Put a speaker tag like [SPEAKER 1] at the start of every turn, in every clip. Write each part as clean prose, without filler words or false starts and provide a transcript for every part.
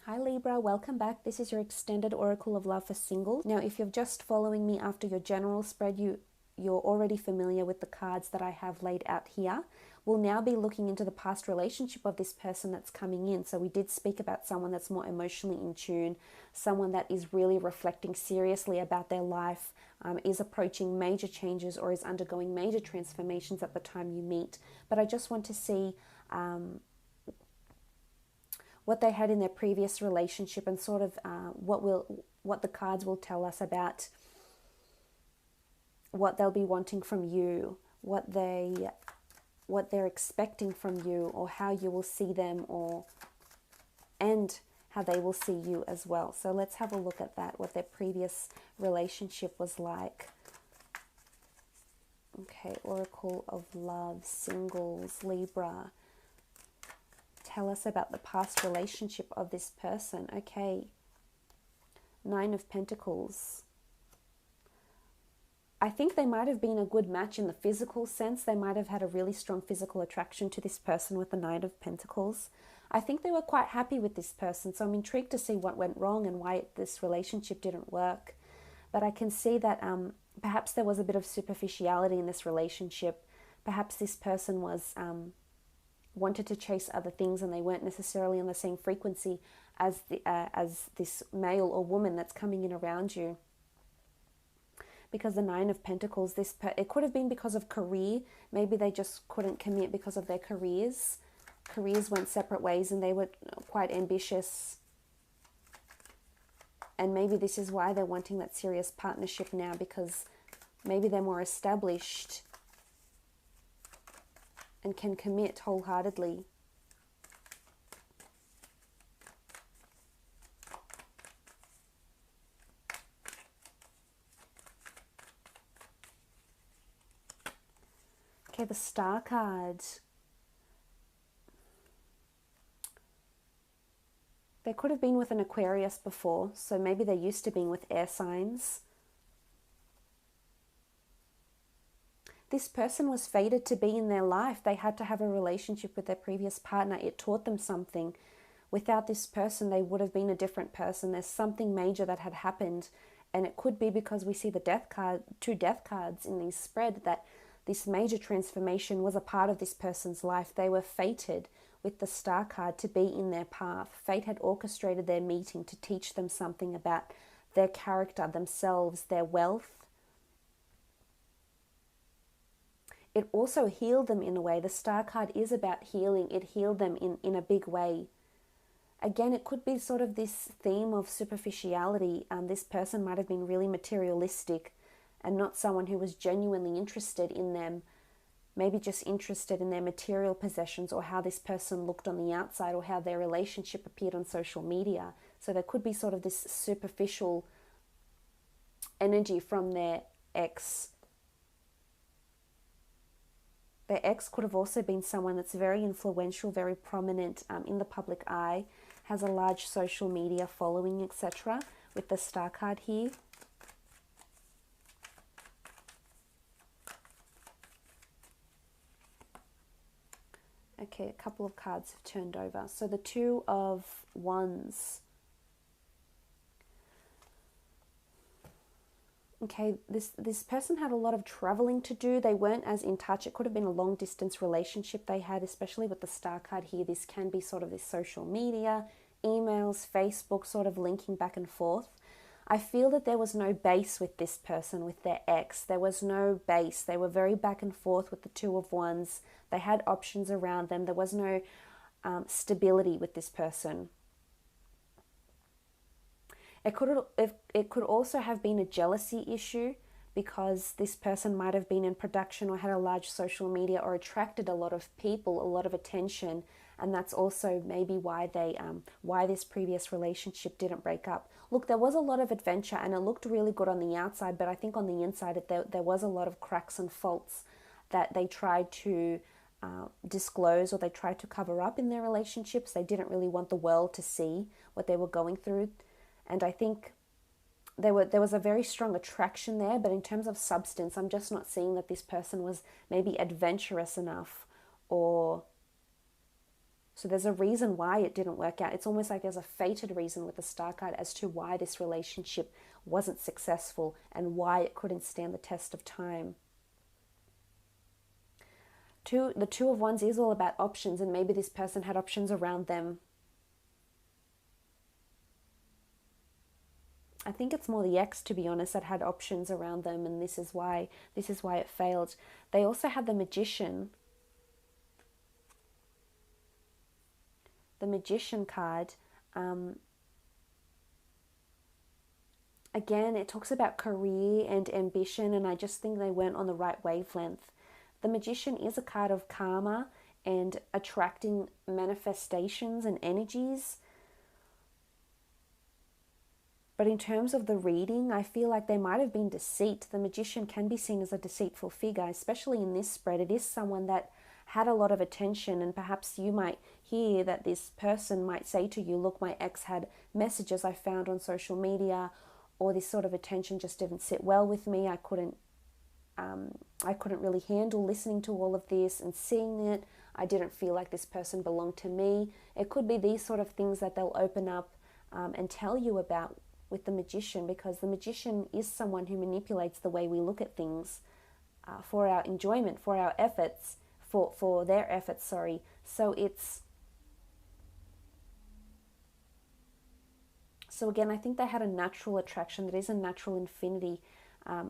[SPEAKER 1] Hi Libra, welcome back. This is your extended oracle of love for singles. Now, if you're just following me after your general spread, you're already familiar with the cards that I have laid out here. We'll now be looking into the past relationship of this person that's coming in. So we did speak about someone that's more emotionally in tune, someone that is really reflecting seriously about their life, is approaching major changes or is undergoing major transformations at the time you meet. But I just want to see what they had in their previous relationship and sort of what the cards will tell us about what they'll be wanting from you, what they're expecting from you, or how you will see them, and how they will see you as well. So let's have a look at that, what their previous relationship was like. Okay, Oracle of Love, Singles, Libra. Tell us about the past relationship of this person. Okay, Nine of Pentacles. I think they might have been a good match in the physical sense. They might have had a really strong physical attraction to this person with the Nine of Pentacles. I think they were quite happy with this person, so I'm intrigued to see what went wrong and why this relationship didn't work. But I can see that perhaps there was a bit of superficiality in this relationship. Perhaps this person was wanted to chase other things and they weren't necessarily on the same frequency as this male or woman that's coming in around you. Because the Nine of Pentacles, it could have been because of career. Maybe they just couldn't commit because of their careers. Careers went separate ways and they were quite ambitious. And maybe this is why they're wanting that serious partnership now, because maybe they're more established and can commit wholeheartedly. Okay, the Star card. They could have been with an Aquarius before, so maybe they're used to being with air signs. This person was fated to be in their life. They had to have a relationship with their previous partner. It taught them something. Without this person, they would have been a different person. There's something major that had happened. And it could be because we see the death card, two death cards in this spread, that this major transformation was a part of this person's life. They were fated with the Star card to be in their path. Fate had orchestrated their meeting to teach them something about their character, themselves, their wealth. It also healed them in a way. The Star card is about healing. It healed them in a big way. Again, it could be sort of this theme of superficiality. This person might have been really materialistic and not someone who was genuinely interested in them. Maybe just interested in their material possessions or how this person looked on the outside or how their relationship appeared on social media. So there could be sort of this superficial energy from their ex. Their ex could have also been someone that's very influential, very prominent in the public eye, has a large social media following, etc. with the Star card here. Okay, a couple of cards have turned over. So the Two of Wands. Okay, this person had a lot of traveling to do. They weren't as in touch. It could have been a long distance relationship they had, especially with the Star card here. This can be sort of this social media, emails, Facebook, sort of linking back and forth. I feel that there was no base with this person, with their ex. There was no base. They were very back and forth with the Two of Wands. They had options around them. There was no stability with this person. It could also have been a jealousy issue, because this person might have been in production or had a large social media or attracted a lot of people, a lot of attention, and that's also maybe why why this previous relationship didn't break up. Look, there was a lot of adventure and it looked really good on the outside, but I think on the inside there was a lot of cracks and faults that they tried to disclose or they tried to cover up in their relationships. They didn't really want the world to see what they were going through. And I think there was a very strong attraction there, but in terms of substance, I'm just not seeing that this person was maybe adventurous enough or So there's a reason why it didn't work out. It's almost like there's a fated reason with the Star card as to why this relationship wasn't successful and why it couldn't stand the test of time. The Two of Wands is all about options, and maybe this person had options around them. I think it's more the ex, to be honest, that had options around them, and this is why it failed. They also had the Magician. The Magician card. Again, it talks about career and ambition, and I just think they weren't on the right wavelength. The Magician is a card of karma and attracting manifestations and energies. But in terms of the reading, I feel like there might have been deceit. The Magician can be seen as a deceitful figure, especially in this spread. It is someone that had a lot of attention, and perhaps you might hear that this person might say to you, look, my ex had messages I found on social media, or this sort of attention just didn't sit well with me. I couldn't really handle listening to all of this and seeing it. I didn't feel like this person belonged to me. It could be these sort of things that they'll open up and tell you about with the Magician, because the Magician is someone who manipulates the way we look at things for our enjoyment, for our efforts, for their efforts, sorry. So again, I think they had a natural attraction. There is a natural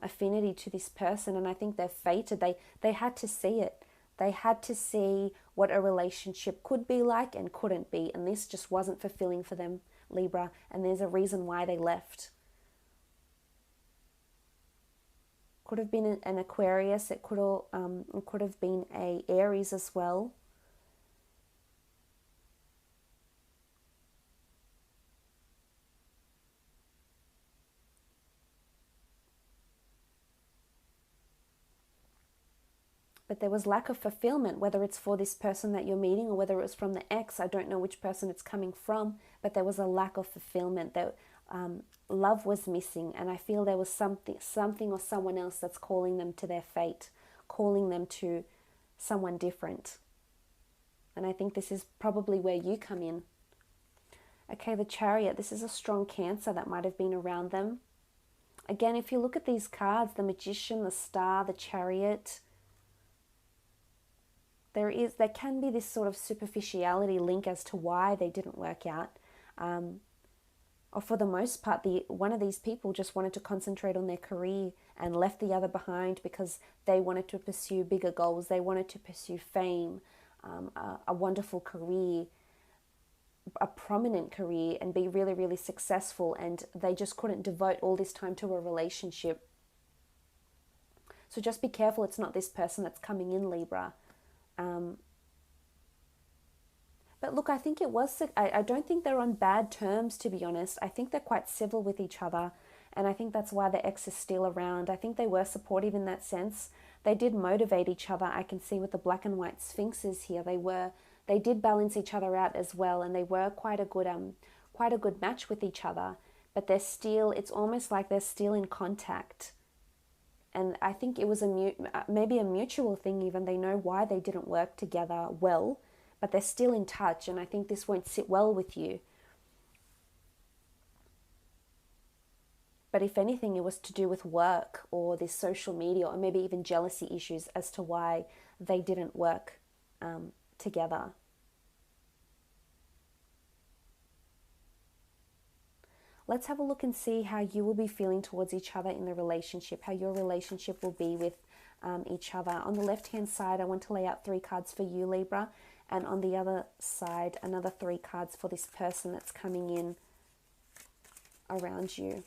[SPEAKER 1] affinity to this person, and I think they're fated. They had to see it. They had to see what a relationship could be like and couldn't be, and this just wasn't fulfilling for them, Libra, and there's a reason why they left. Could have been an Aquarius. It could have been a Aries as well. But there was lack of fulfillment, whether it's for this person that you're meeting or whether it was from the ex. I don't know which person it's coming from, but there was a lack of fulfillment. That love was missing, and I feel there was something or someone else that's calling them to their fate, calling them to someone different. And I think this is probably where you come in. Okay, the Chariot. This is a strong Cancer that might have been around them. Again, if you look at these cards, the Magician, the Star, the Chariot, there can be this sort of superficiality link as to why they didn't work out. Or for the most part, one of these people just wanted to concentrate on their career and left the other behind because they wanted to pursue bigger goals. They wanted to pursue fame, a wonderful career, a prominent career, and be really, really successful. And they just couldn't devote all this time to a relationship. So just be careful it's not this person that's coming in, Libra. But look, I think I don't think they're on bad terms, to be honest. I think they're quite civil with each other, and I think that's why the ex is still around. I think they were supportive in that sense. They did motivate each other. I can see with the black and white sphinxes here, they did balance each other out as well, and they were quite a good match with each other. But it's almost like they're still in contact. And I think it was maybe a mutual thing even. They know why they didn't work together well, but they're still in touch, and I think this won't sit well with you. But if anything, it was to do with work or this social media or maybe even jealousy issues as to why they didn't work together. Let's have a look and see how you will be feeling towards each other in the relationship, how your relationship will be with each other. On the left-hand side, I want to lay out 3 cards for you, Libra. And on the other side, another 3 cards for this person that's coming in around you.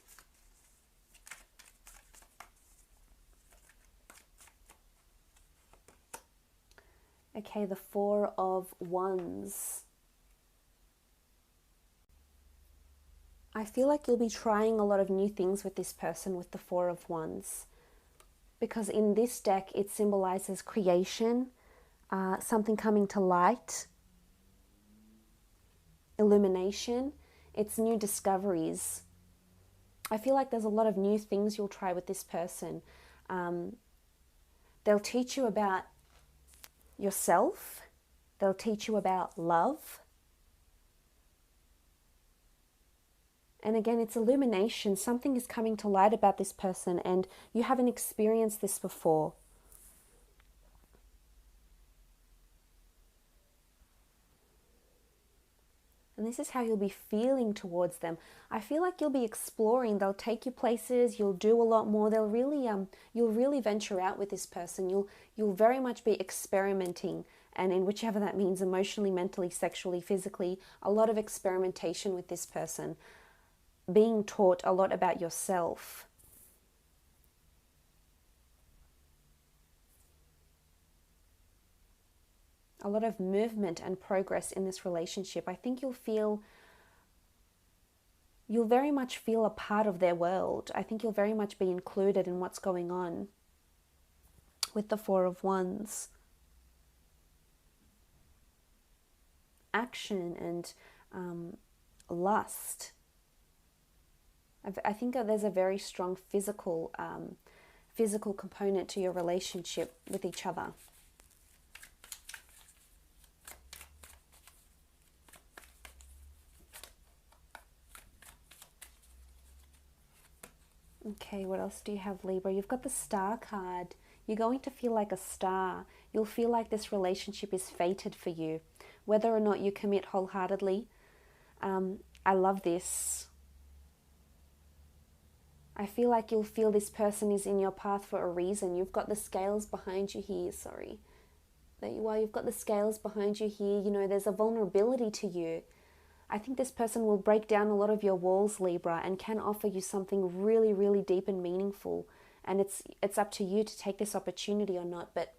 [SPEAKER 1] Okay, the 4 of Wands. I feel like you'll be trying a lot of new things with this person with the 4 of Wands. Because in this deck, it symbolizes creation, something coming to light, illumination. It's new discoveries. I feel like there's a lot of new things you'll try with this person. They'll teach you about yourself. They'll teach you about love. And again, it's illumination. Something is coming to light about this person and you haven't experienced this before. And this is how you'll be feeling towards them. I feel like you'll be exploring. They'll take you places. You'll do a lot more. You'll really venture out with this person. You'll very much be experimenting, and in whichever that means, emotionally, mentally, sexually, physically, a lot of experimentation with this person. Being taught a lot about yourself. A lot of movement and progress in this relationship. I think you'll very much feel a part of their world. I think you'll very much be included in what's going on with the Four of Wands. Action and lust. I think that there's a very strong physical component to your relationship with each other. Okay, what else do you have, Libra? You've got the Star card. You're going to feel like a star. You'll feel like this relationship is fated for you, whether or not you commit wholeheartedly. I love this. I feel like you'll feel this person is in your path for a reason. You've got the scales behind you here, sorry. There you are, you've got the scales behind you here. You know, there's a vulnerability to you. I think this person will break down a lot of your walls, Libra, and can offer you something really, really deep and meaningful. And it's up to you to take this opportunity or not. But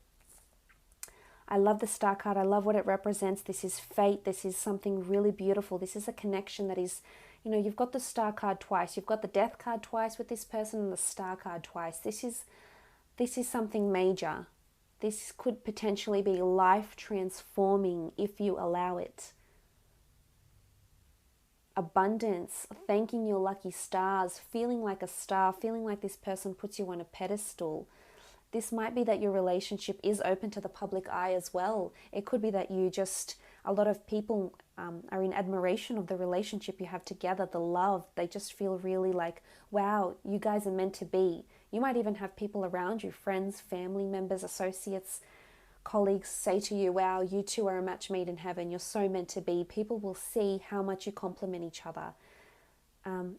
[SPEAKER 1] I love the Star card. I love what it represents. This is fate. This is something really beautiful. This is a connection that is, you know, you've got the Star card twice. You've got the Death card twice with this person and the Star card twice. This is something major. This could potentially be life transforming if you allow it. Abundance, thanking your lucky stars, feeling like a star, feeling like this person puts you on a pedestal. This might be that your relationship is open to the public eye as well. It could be that a lot of people are in admiration of the relationship you have together, the love. They just feel really like, wow, you guys are meant to be. You might even have people around you, friends, family members, associates, colleagues say to you, wow, you two are a match made in heaven. You're so meant to be. People will see how much you complement each other.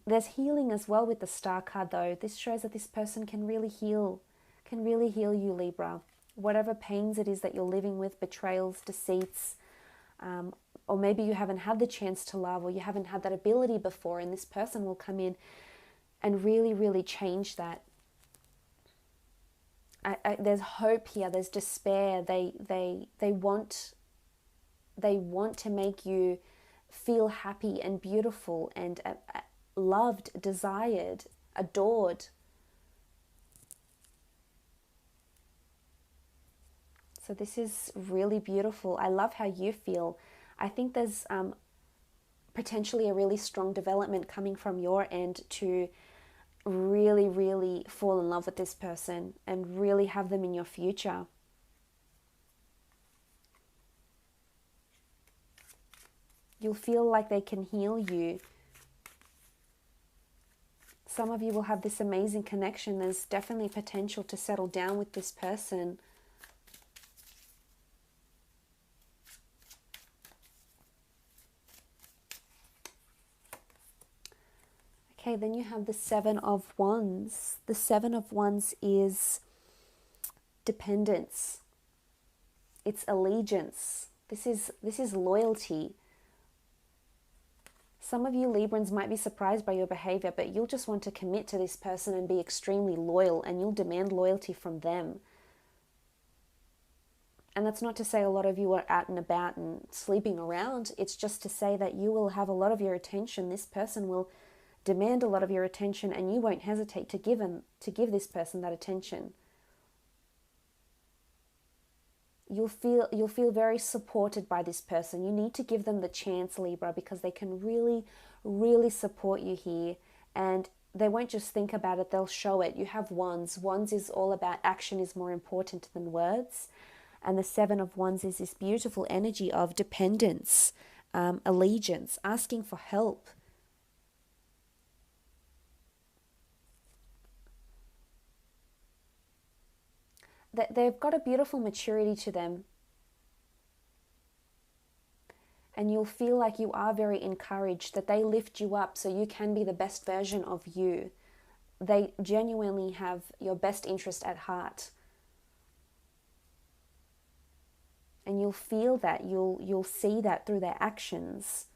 [SPEAKER 1] There's healing as well with the Star card though. This shows that this person can really heal you, Libra. Whatever pains it is that you're living with, betrayals, deceits, or maybe you haven't had the chance to love, or you haven't had that ability before, and this person will come in and really, really change that. There's hope here. There's despair. They want to make you feel happy and beautiful and loved, desired, adored. So this is really beautiful. I love how you feel. I think there's potentially a really strong development coming from your end to really, really fall in love with this person and really have them in your future. You'll feel like they can heal you. Some of you will have this amazing connection. There's definitely potential to settle down with this person. Okay, then you have the Seven of Wands. The Seven of Wands is dependence. It's allegiance. This is loyalty. Some of you Librans might be surprised by your behavior, but you'll just want to commit to this person and be extremely loyal, and you'll demand loyalty from them. And that's not to say a lot of you are out and about and sleeping around. It's just to say that you will have a lot of your attention. This person will demand a lot of your attention, and you won't hesitate to give this person that attention. You'll feel very supported by this person. You need to give them the chance, Libra, because they can really, really support you here, and they won't just think about it, they'll show it. You have Wands. Wands is all about action is more important than words. And the Seven of Wands is this beautiful energy of dependence, allegiance, asking for help. They've got a beautiful maturity to them. And you'll feel like you are very encouraged, that they lift you up so you can be the best version of you. They genuinely have your best interest at heart. And you'll feel that, you'll see that through their actions.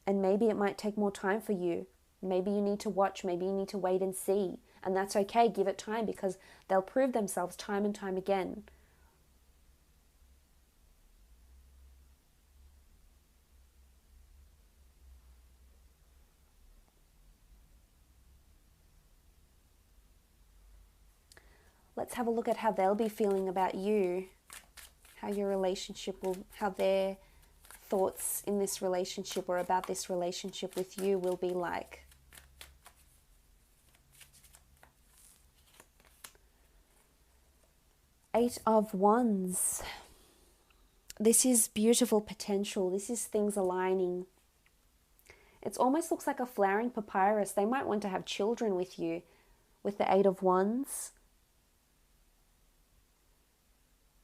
[SPEAKER 1] And maybe it might take more time for you. Maybe you need to watch, maybe you need to wait and see. And that's okay, give it time, because they'll prove themselves time and time again. Let's have a look at how they'll be feeling about you, how your relationship will, how their thoughts in this relationship or about this relationship with you will be like. Eight of Wands. This is beautiful potential. This is things aligning. It almost looks like a flowering papyrus. They might want to have children with you with the Eight of Wands.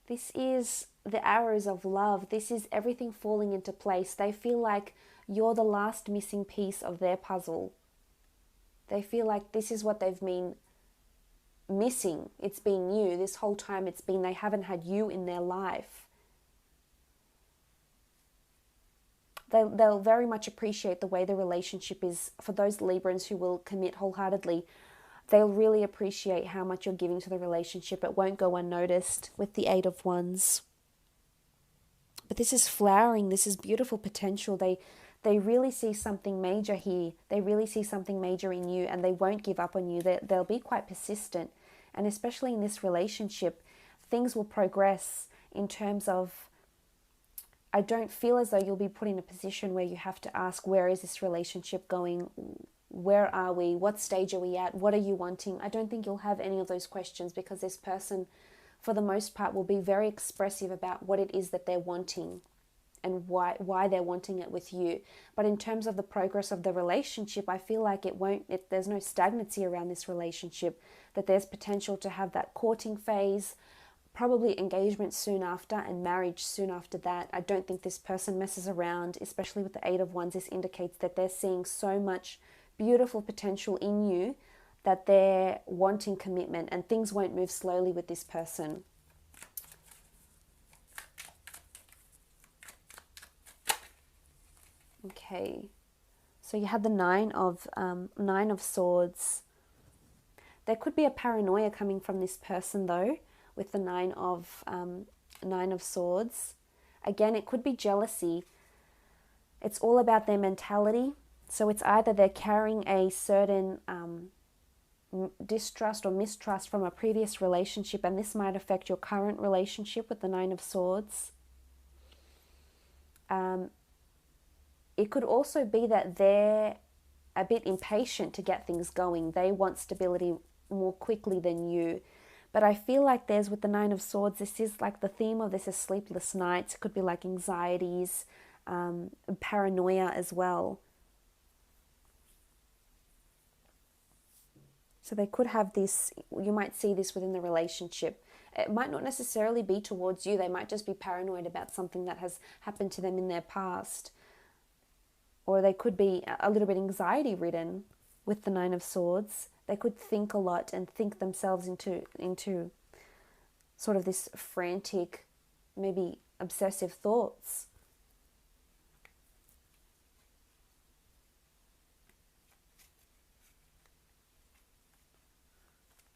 [SPEAKER 1] This is the arrows of love. This is everything falling into place. They feel like you're the last missing piece of their puzzle. They feel like this is what they've been missing. It's been you. This whole time it's been they haven't had you in their life. They'll very much appreciate the way the relationship is. For those Librans who will commit wholeheartedly, they'll really appreciate how much you're giving to the relationship. It won't go unnoticed with the Eight of Wands. But this is flowering. This is beautiful potential. They really see something major here. They really see something major in you, and they won't give up on you. They'll be quite persistent. And especially in this relationship, things will progress in terms of, I don't feel as though you'll be put in a position where you have to ask, where is this relationship going? Where are we? What stage are we at? What are you wanting? I don't think you'll have any of those questions, because this person, for the most part, will be very expressive about what it is that they're wanting and why they're wanting it with you. But in terms of the progress of the relationship, I feel like there's no stagnancy around this relationship, that there's potential to have that courting phase, probably engagement soon after, and marriage soon after that. I don't think this person messes around, especially with the Eight of Wands. This indicates that they're seeing so much beautiful potential in you that they're wanting commitment, and things won't move slowly with this person. Okay, so you had the Nine of Swords. There could be a paranoia coming from this person though, with the Nine of Swords. Again, it could be jealousy. It's all about their mentality. So it's either they're carrying a certain distrust or mistrust from a previous relationship, and this might affect your current relationship with the Nine of Swords. It could also be that they're a bit impatient to get things going. They want stability more quickly than you. But I feel like with the Nine of Swords, this is like the theme of this is sleepless nights. It could be like anxieties, paranoia as well. So they could have this, you might see this within the relationship. It might not necessarily be towards you. They might just be paranoid about something that has happened to them in their past. Or they could be a little bit anxiety ridden with the Nine of Swords. They could think a lot and think themselves into sort of this frantic, maybe obsessive thoughts.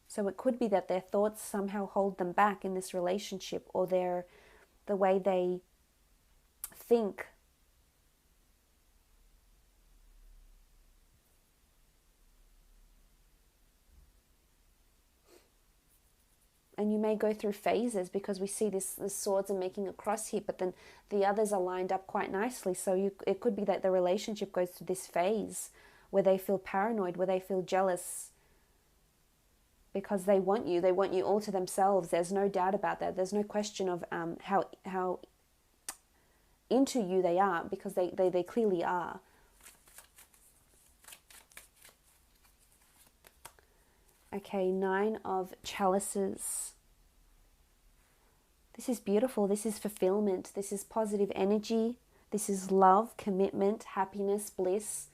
[SPEAKER 1] So it could be that their thoughts somehow hold them back in this relationship, or the way they think. And you may go through phases, because we see the swords are making a cross here, but then the others are lined up quite nicely. So it could be that the relationship goes through this phase where they feel paranoid, where they feel jealous. because they want you. They want you all to themselves. There's no doubt about that. There's no question of how into you they are, because they clearly are. Okay, 9 of Chalices. This is beautiful. This is fulfillment. This is positive energy. This is love, commitment, happiness, bliss.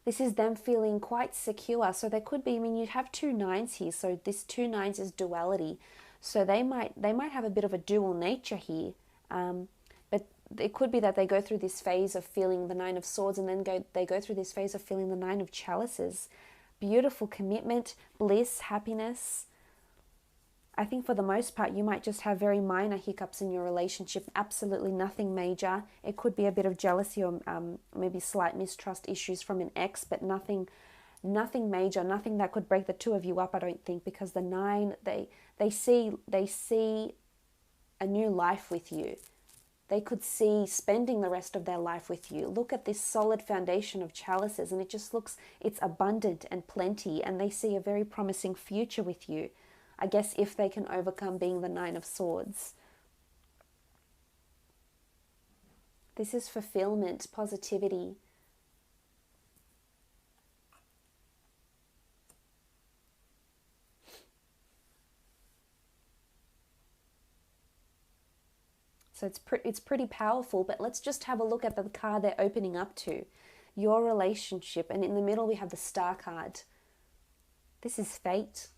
[SPEAKER 1] This is them feeling quite secure. So there could be, I mean, you have 2 9s here. So this 2 9s is duality. So they might have a bit of a dual nature here. But it could be that they go through this phase of feeling the 9 of Swords, and then they go through this phase of feeling the 9 of Chalices. Beautiful commitment, bliss, happiness. I think for the most part, you might just have very minor hiccups in your relationship, absolutely nothing major. It could be a bit of jealousy or maybe slight mistrust issues from an ex, but nothing major, nothing that could break the 2 of you up, I don't think, because the 9, they see a new life with you. They could see spending the rest of their life with you. Look at this solid foundation of Chalices, and it just looks, it's abundant and plenty, and they see a very promising future with you. I guess if they can overcome being the 9 of Swords. This is fulfillment, positivity. So it's pretty powerful, but let's just have a look at the card they're opening up to. Your relationship, and in the middle we have the Star card. This is fate.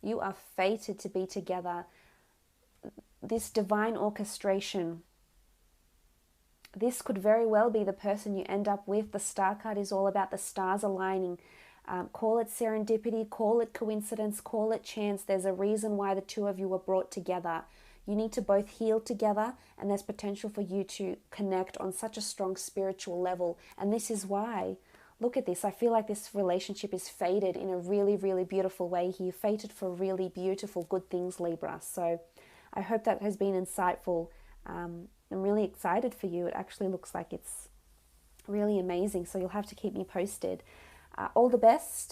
[SPEAKER 1] You are fated to be together. This divine orchestration. This could very well be the person you end up with. The Star card is all about the stars aligning. Call it serendipity, call it coincidence, call it chance. There's a reason why the 2 of you were brought together. You need to both heal together, and there's potential for you to connect on such a strong spiritual level. And this is why. Look at this. I feel like this relationship is fated in a really, really beautiful way here. Fated for really beautiful, good things, Libra. So I hope that has been insightful. I'm really excited for you. It actually looks like it's really amazing. So you'll have to keep me posted. All the best.